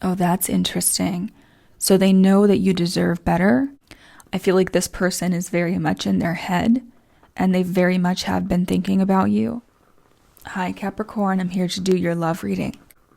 Oh, that's interesting. So they know that you deserve better. I feel like this person is very much in their head, and they very much have been thinking about you. Hi, Capricorn. I'm here to do your love reading.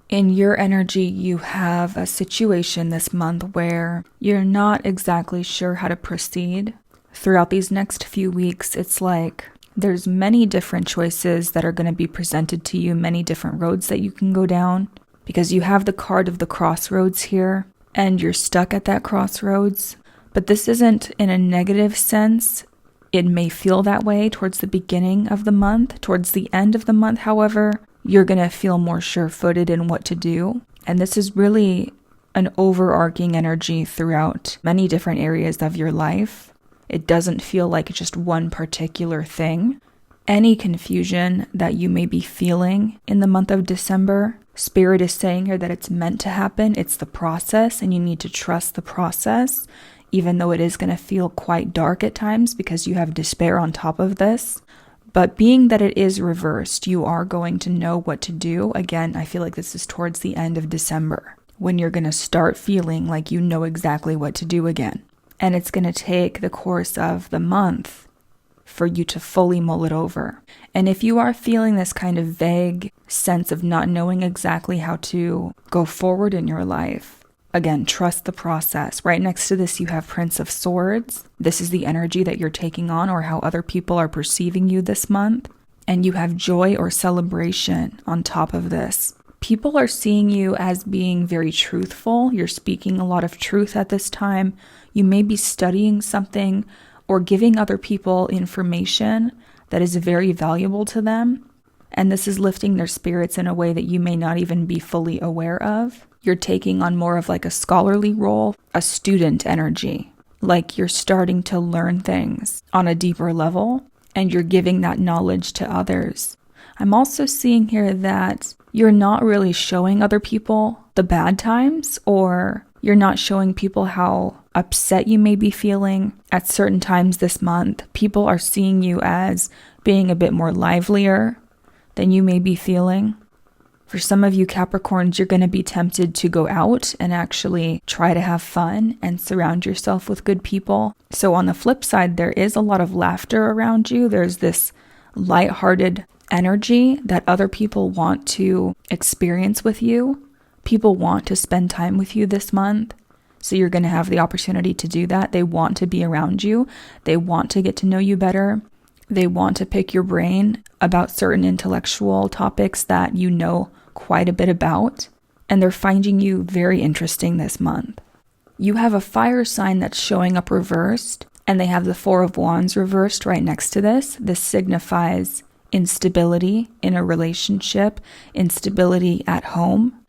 In your energy, you have a situation this month where you're not exactly sure how to proceed. Throughout these next few weeks, it's like there's many different choices that are going to be presented to you, many different roads that you can go down, because you have the card of the crossroads here, and you're stuck at that crossroads. But this isn't in a negative sense. It may feel that way towards the beginning of the month. Towards the end of the month, however, you're going to feel more sure-footed in what to do. And this is really an overarching energy throughout many different areas of your life. It doesn't feel like just one particular thing. Any confusion that you may be feeling in the month of December, Spirit is saying here that it's meant to happen. It's the process, and you need to trust the process, even though it is going to feel quite dark at times because you have despair on top of this. But being that it is reversed, you are going to know what to do. Again, I feel like this is towards the end of December, when you're going to start feeling like you know exactly what to do again. And it's going to take the course of the month for you to fully mull it over. And if you are feeling this kind of vague sense of not knowing exactly how to go forward in your life, again, trust the process. Right next to this, you have Prince of Swords. This is the energy that you're taking on or how other people are perceiving you this month. And you have joy or celebration on top of this. People are seeing you as being very truthful. You're speaking a lot of truth at this time. You may be studying something or giving other people information that is very valuable to them. And this is lifting their spirits in a way that you may not even be fully aware of. You're taking on more of like a scholarly role, a student energy. Like you're starting to learn things on a deeper level, and you're giving that knowledge to others. I'm also seeing here that you're not really showing other people the bad times, or you're not showing people how upset you may be feeling at certain times this month. People are seeing you as being a bit more livelier than you may be feeling. For some of you Capricorns, you're going to be tempted to go out and actually try to have fun and surround yourself with good people. So on the flip side, there is a lot of laughter around you. There's this lighthearted energy that other people want to experience with you. People want to spend time with you this month. So you're going to have the opportunity to do that. They want to be around you. They want to get to know you better. They want to pick your brain about certain intellectual topics that you know quite a bit about. And they're finding you very interesting this month. You have a fire sign that's showing up reversed, and they have the Four of Wands reversed right next to this. This signifies instability in a relationship, instability at home,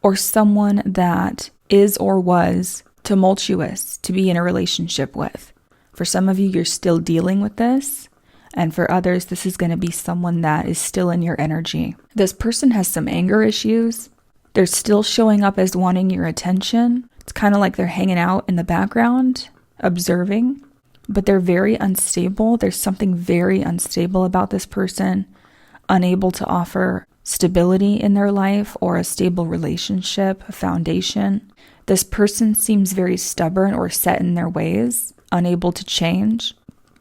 or someone that is or was tumultuous to be in a relationship with. For some of you, you're still dealing with this. And for others, this is going to be someone that is still in your energy. This person has some anger issues. They're still showing up as wanting your attention. It's kind of like they're hanging out in the background, observing. But they're very unstable. There's something very unstable about this person, unable to offer stability in their life or a stable relationship, a foundation. This person seems very stubborn or set in their ways, unable to change.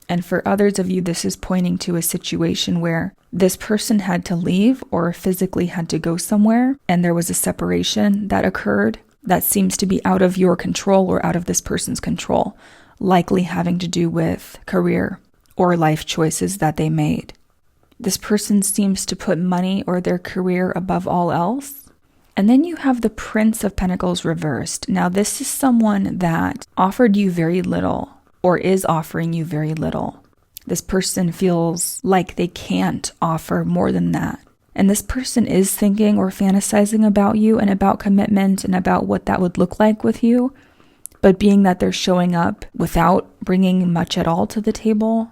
And for others of you, this is pointing to a situation where this person had to leave or physically had to go somewhere, and there was a separation that occurred that seems to be out of your control or out of this person's control, likely having to do with career or life choices that they made. This person seems to put money or their career above all else. And then you have the Prince of Pentacles reversed. Now, this is someone that offered you very little or is offering you very little. This person feels like they can't offer more than that. And this person is thinking or fantasizing about you and about commitment and about what that would look like with you. But being that they're showing up without bringing much at all to the table,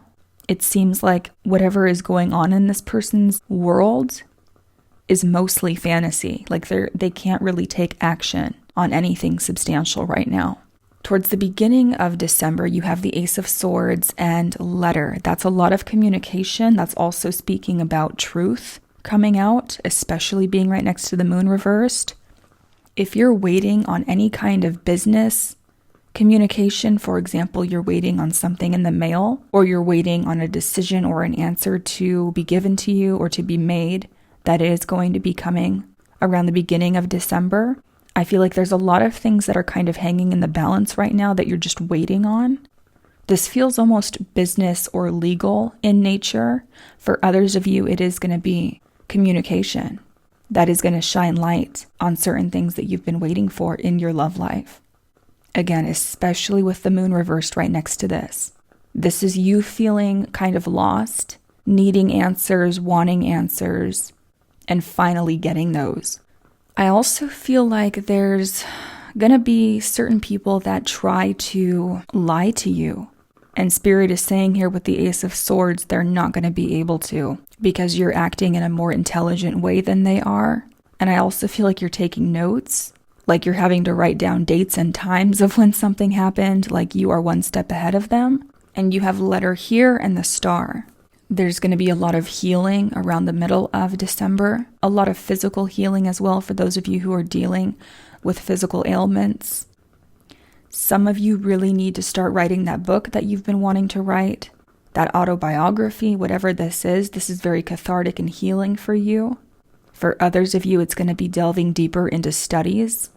it seems like whatever is going on in this person's world is mostly fantasy. Like they can't really take action on anything substantial right now. Towards the beginning of December, you have the Ace of Swords and letter. That's a lot of communication. That's also speaking about truth coming out, especially being right next to the moon reversed. If you're waiting on any kind of business communication, for example, you're waiting on something in the mail, or you're waiting on a decision or an answer to be given to you or to be made that is going to be coming around the beginning of December, I feel like there's a lot of things that are kind of hanging in the balance right now that you're just waiting on. This feels almost business or legal in nature. For others of you, it is going to be communication that is going to shine light on certain things that you've been waiting for in your love life. Again, especially with the moon reversed right next to this. This is you feeling kind of lost, needing answers, wanting answers, and finally getting those. I also feel like there's going to be certain people that try to lie to you. And Spirit is saying here with the Ace of Swords, they're not going to be able to because you're acting in a more intelligent way than they are. And I also feel like you're taking notes, like you're having to write down dates and times of when something happened, like you are one step ahead of them. And you have letter here and the star. There's going to be a lot of healing around the middle of December, a lot of physical healing as well for those of you who are dealing with physical ailments. Some of you really need to start writing that book that you've been wanting to write, that autobiography, whatever this is. This is very cathartic and healing for you. For others of you, it's going to be delving deeper into studies.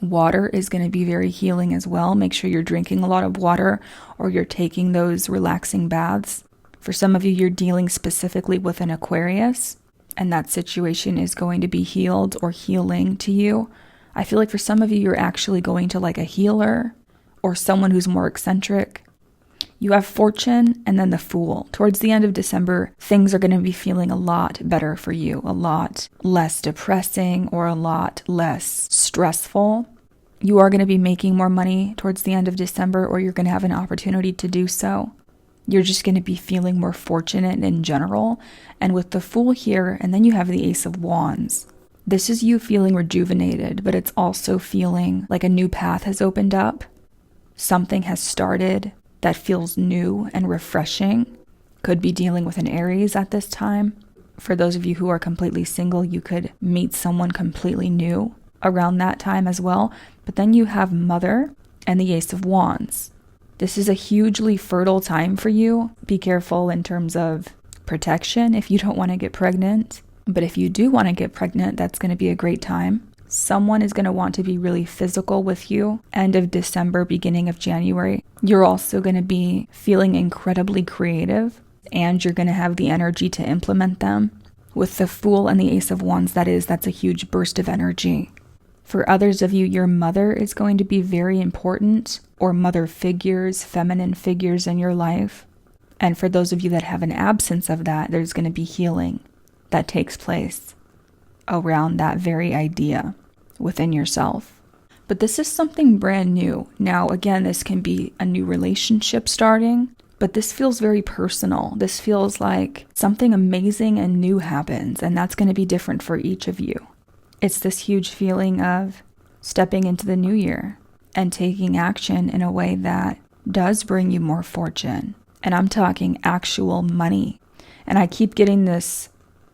Water is going to be very healing as well. Make sure you're drinking a lot of water or you're taking those relaxing baths. For some of you, you're dealing specifically with an Aquarius, and that situation is going to be healed or healing to you. I feel like for some of you, you're actually going to like a healer or someone who's more eccentric. You have Fortune and then the Fool. Towards the end of December, things are going to be feeling a lot better for you, a lot less depressing or a lot less stressful. You are going to be making more money towards the end of December, or you're going to have an opportunity to do so. You're just going to be feeling more fortunate in general. And with the Fool here, and then you have the Ace of Wands. This is you feeling rejuvenated, but it's also feeling like a new path has opened up. Something has started that feels new and refreshing. Could be dealing with an Aries at this time. For those of you who are completely single, you could meet someone completely new around that time as well. But then you have Mother and the Ace of Wands. This is a hugely fertile time for you. Be careful in terms of protection if you don't want to get pregnant. But if you do want to get pregnant, that's going to be a great time. Someone is going to want to be really physical with you. End of December, beginning of January. You're also going to be feeling incredibly creative, and you're going to have the energy to implement them. With the Fool and the Ace of Wands, that's a huge burst of energy. For others of you, your mother is going to be very important, or mother figures, feminine figures in your life. And for those of you that have an absence of that, there's going to be healing that takes place around that very idea within yourself. But this is something brand new. Now, again, this can be a new relationship starting, but this feels very personal. This feels like something amazing and new happens, and that's going to be different for each of you. It's this huge feeling of stepping into the new year and taking action in a way that does bring you more fortune. And I'm talking actual money. And I keep getting this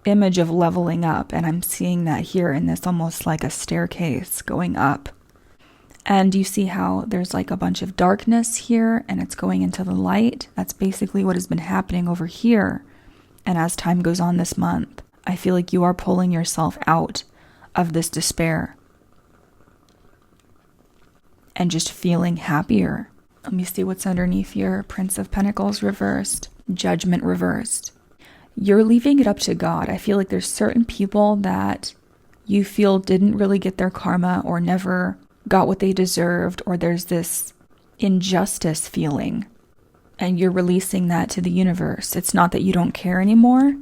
image of leveling up, and I'm seeing that here in this almost like a staircase going up. And you see how there's like a bunch of darkness here and it's going into the light. That's basically what has been happening over here. And as time goes on this month, I feel like you are pulling yourself out of this despair and just feeling happier. Let me see what's underneath here. Prince of Pentacles reversed, Judgment reversed. You're leaving it up to God. I feel like there's certain people that you feel didn't really get their karma or never got what they deserved, or there's this injustice feeling, and you're releasing that to the universe. It's not that you don't care anymore,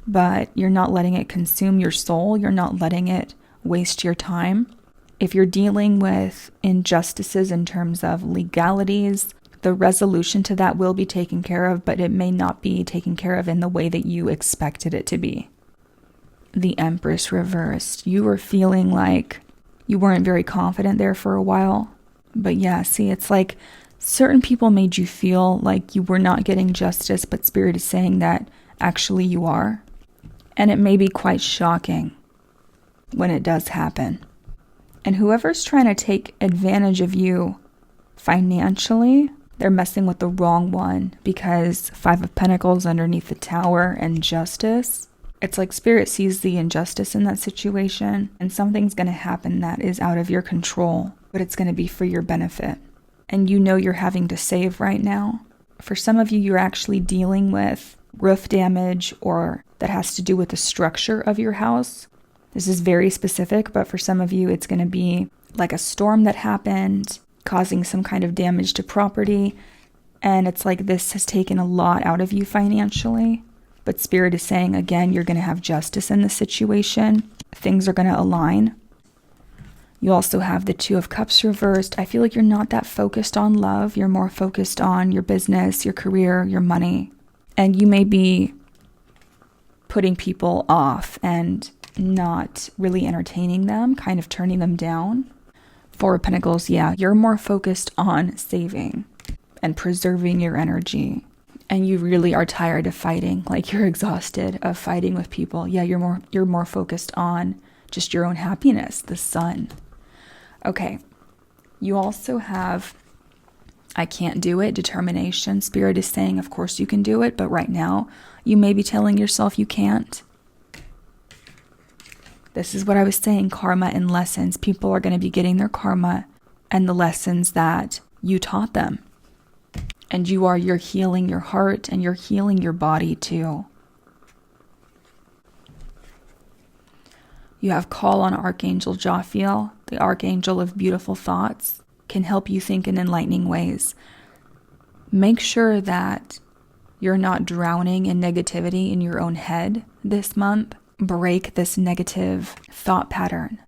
but you're not letting it consume your soul. You're not letting it waste your time. If you're dealing with injustices in terms of legalities, the resolution to that will be taken care of, but it may not be taken care of in the way that you expected it to be. The Empress reversed. You were feeling like you weren't very confident there for a while. But yeah, see, it's like certain people made you feel like you were not getting justice, but Spirit is saying that actually you are. And it may be quite shocking when it does happen. And whoever's trying to take advantage of you financially, they're messing with the wrong one, because 5 of Pentacles underneath the Tower and Justice. It's like Spirit sees the injustice in that situation, and something's going to happen that is out of your control, but it's going to be for your benefit. And you know you're having to save right now. For some of you, you're actually dealing with roof damage, or that has to do with the structure of your house. This is very specific, but for some of you, it's going to be like a storm that happened, causing some kind of damage to property. And it's like this has taken a lot out of you financially. But Spirit is saying, again, you're going to have justice in the situation. Things are going to align. You also have the 2 of Cups reversed. I feel like you're not that focused on love. You're more focused on your business, your career, your money. And you may be putting people off and not really entertaining them, kind of turning them down. 4 of Pentacles, yeah, you're more focused on saving and preserving your energy. And you really are tired of fighting, like you're exhausted of fighting with people. Yeah, you're more focused on just your own happiness, the Sun. Okay, you also have I can't do it, determination. Spirit is saying, of course you can do it, but right now you may be telling yourself you can't. This is what I was saying, karma and lessons. People are going to be getting their karma and the lessons that you taught them. And you're healing your heart and you're healing your body too. You have call on Archangel Jophiel, the Archangel of beautiful thoughts, can help you think in enlightening ways. Make sure that you're not drowning in negativity in your own head this month. Break this negative thought pattern.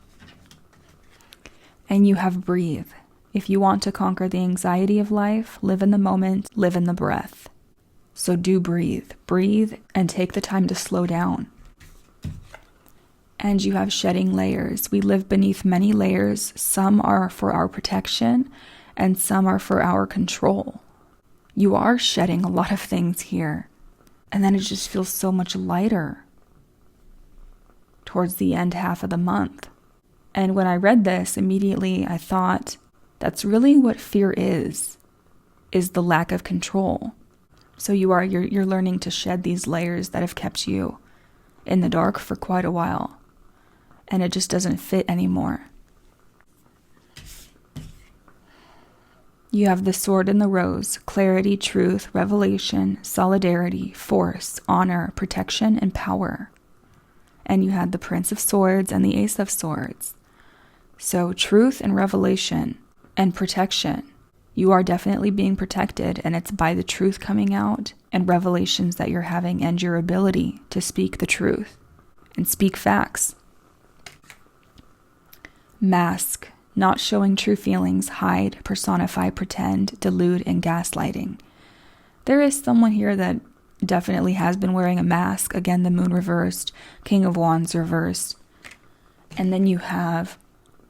And you have breathe. If you want to conquer the anxiety of life, live in the moment, live in the breath. So do breathe. Breathe and take the time to slow down. And you have shedding layers. We live beneath many layers. Some are for our protection and some are for our control. You are shedding a lot of things here. And then it just feels so much lighter towards the end half of the month. And when I read this, immediately I thought, that's really what fear is the lack of control. So you're learning to shed these layers that have kept you in the dark for quite a while. And it just doesn't fit anymore. You have the sword and the rose, clarity, truth, revelation, solidarity, force, honor, protection, and power. And you had the Prince of Swords and the Ace of Swords. So truth and revelation and protection. You are definitely being protected, and it's by the truth coming out and revelations that you're having and your ability to speak the truth and speak facts. Mask, not showing true feelings, hide, personify, pretend, delude, and gaslighting. There is someone here that definitely has been wearing a mask. Again, the Moon reversed, King of Wands reversed. And then you have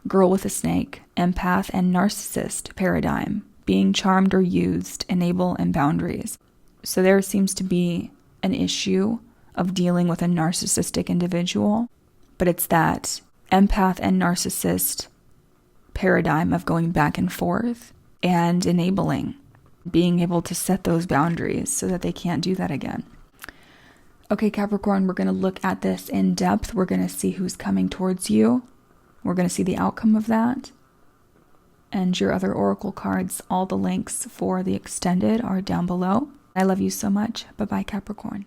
Girl with a Snake, Empath, and Narcissist paradigm, being charmed or used, enable, and boundaries. So there seems to be an issue of dealing with a narcissistic individual, but it's that empath and narcissist paradigm of going back and forth and enabling, being able to set those boundaries so that they can't do that again. Okay, Capricorn, we're going to look at this in depth. We're going to see who's coming towards you. We're going to see the outcome of that. And your other oracle cards, all the links for the extended are down below. I love you so much. Bye-bye, Capricorn.